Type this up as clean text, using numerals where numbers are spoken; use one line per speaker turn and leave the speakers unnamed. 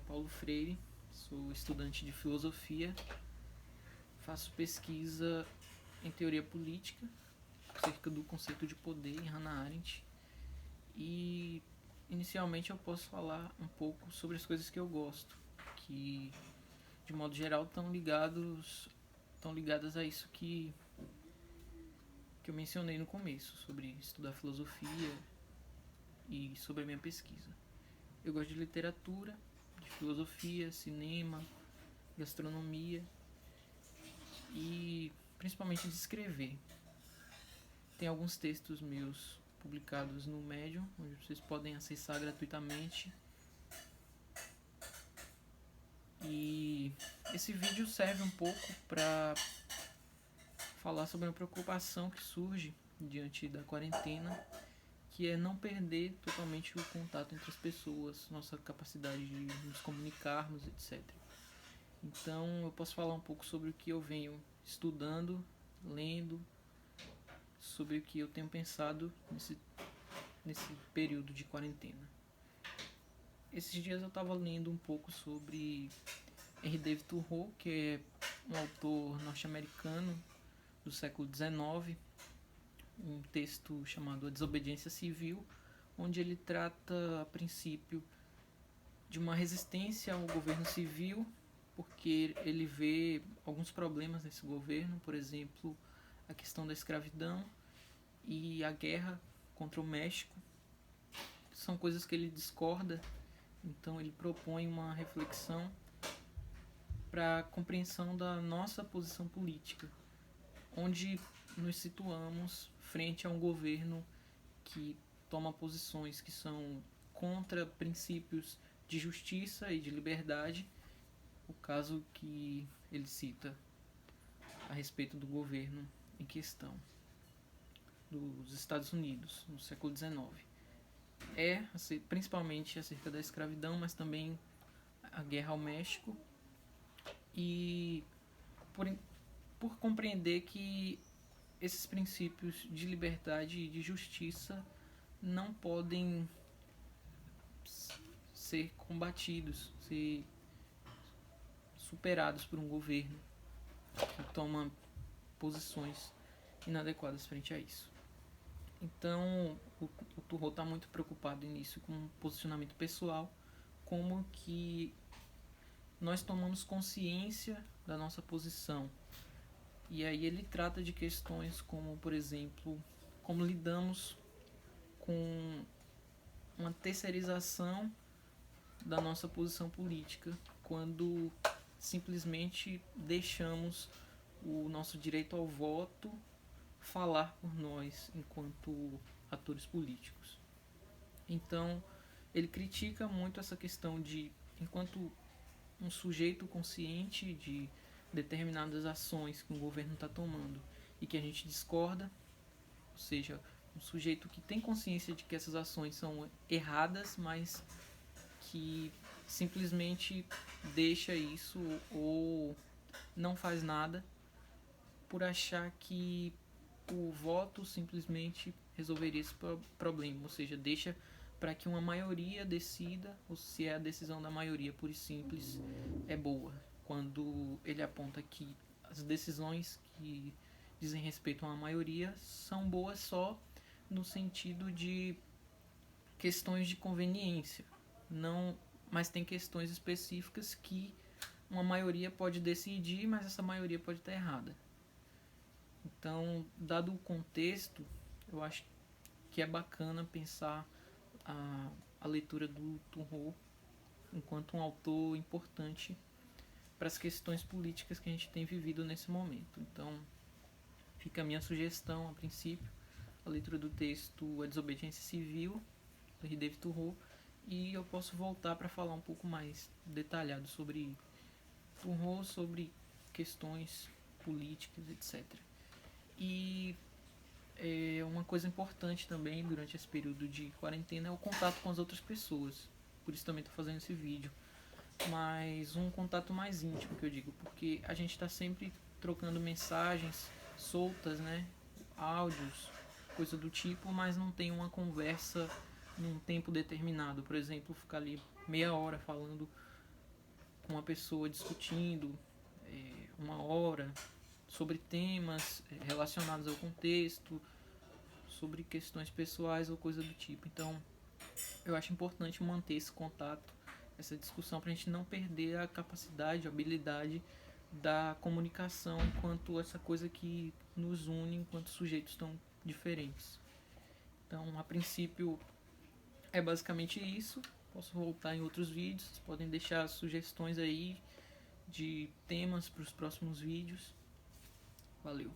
Paulo Freire, sou estudante de filosofia, faço pesquisa em teoria política, acerca do conceito de poder em Hannah Arendt, e inicialmente eu posso falar um pouco sobre as coisas que eu gosto, que de modo geral estão ligadas a isso que eu mencionei no começo, sobre estudar filosofia e sobre a minha pesquisa. Eu gosto de literatura, de filosofia, cinema, gastronomia e principalmente de escrever. Tem alguns textos meus publicados no Medium, onde vocês podem acessar gratuitamente. E esse vídeo serve um pouco para falar sobre uma preocupação que surge diante da quarentena, que é não perder totalmente o contato entre as pessoas, nossa capacidade de nos comunicarmos, etc. Então eu posso falar um pouco sobre o que eu venho estudando, lendo, sobre o que eu tenho pensado nesse período de quarentena. Esses dias eu estava lendo um pouco sobre R. David Thoreau, que é um autor norte-americano do século XIX, um texto chamado A Desobediência Civil, onde ele trata, a princípio, de uma resistência ao governo civil, porque ele vê alguns problemas nesse governo, por exemplo, a questão da escravidão e a guerra contra o México. São coisas que ele discorda, então ele propõe uma reflexão para a compreensão da nossa posição política, onde nos situamos frente a um governo que toma posições que são contra princípios de justiça e de liberdade. O caso que ele cita a respeito do governo em questão dos Estados Unidos no século XIX é principalmente acerca da escravidão, mas também a guerra ao México, e por compreender que esses princípios de liberdade e de justiça não podem ser combatidos, ser superados por um governo que toma posições inadequadas frente a isso. Então o Thoreau está muito preocupado nisso, com um posicionamento pessoal, como que nós tomamos consciência da nossa posição. E aí ele trata de questões como, por exemplo, como lidamos com uma terceirização da nossa posição política, quando simplesmente deixamos o nosso direito ao voto falar por nós enquanto atores políticos. Então ele critica muito essa questão de, enquanto um sujeito consciente de determinadas ações que o governo está tomando e que a gente discorda, ou seja, um sujeito que tem consciência de que essas ações são erradas, mas que simplesmente deixa isso ou não faz nada por achar que o voto simplesmente resolveria esse problema, ou seja, deixa para que uma maioria decida, ou se é a decisão da maioria pura e simples é boa, quando ele aponta que as decisões que dizem respeito a uma maioria são boas só no sentido de questões de conveniência, não, mas tem questões específicas que uma maioria pode decidir, mas essa maioria pode estar errada. Então, dado o contexto, eu acho que é bacana pensar a leitura do Thoreau enquanto um autor importante para as questões políticas que a gente tem vivido nesse momento. Então, fica a minha sugestão, a princípio, a leitura do texto A Desobediência Civil, do R. David Thoreau, e eu posso voltar para falar um pouco mais detalhado sobre Thoreau, sobre questões políticas, etc. E uma coisa importante também durante esse período de quarentena é o contato com as outras pessoas. Por isso também estou fazendo esse vídeo. Mas um contato mais íntimo, que eu digo, porque a gente está sempre trocando mensagens soltas, né? Áudios, coisa do tipo, mas não tem uma conversa num tempo determinado. Por exemplo, ficar ali meia hora falando com uma pessoa discutindo 1 hora sobre temas relacionados ao contexto, sobre questões pessoais ou coisa do tipo. Então, eu acho importante manter esse contato, essa discussão, para a gente não perder a capacidade, a habilidade da comunicação enquanto essa coisa que nos une enquanto sujeitos tão diferentes. Então, a princípio, é basicamente isso. Posso voltar em outros vídeos. Vocês podem deixar sugestões aí de temas para os próximos vídeos. Valeu!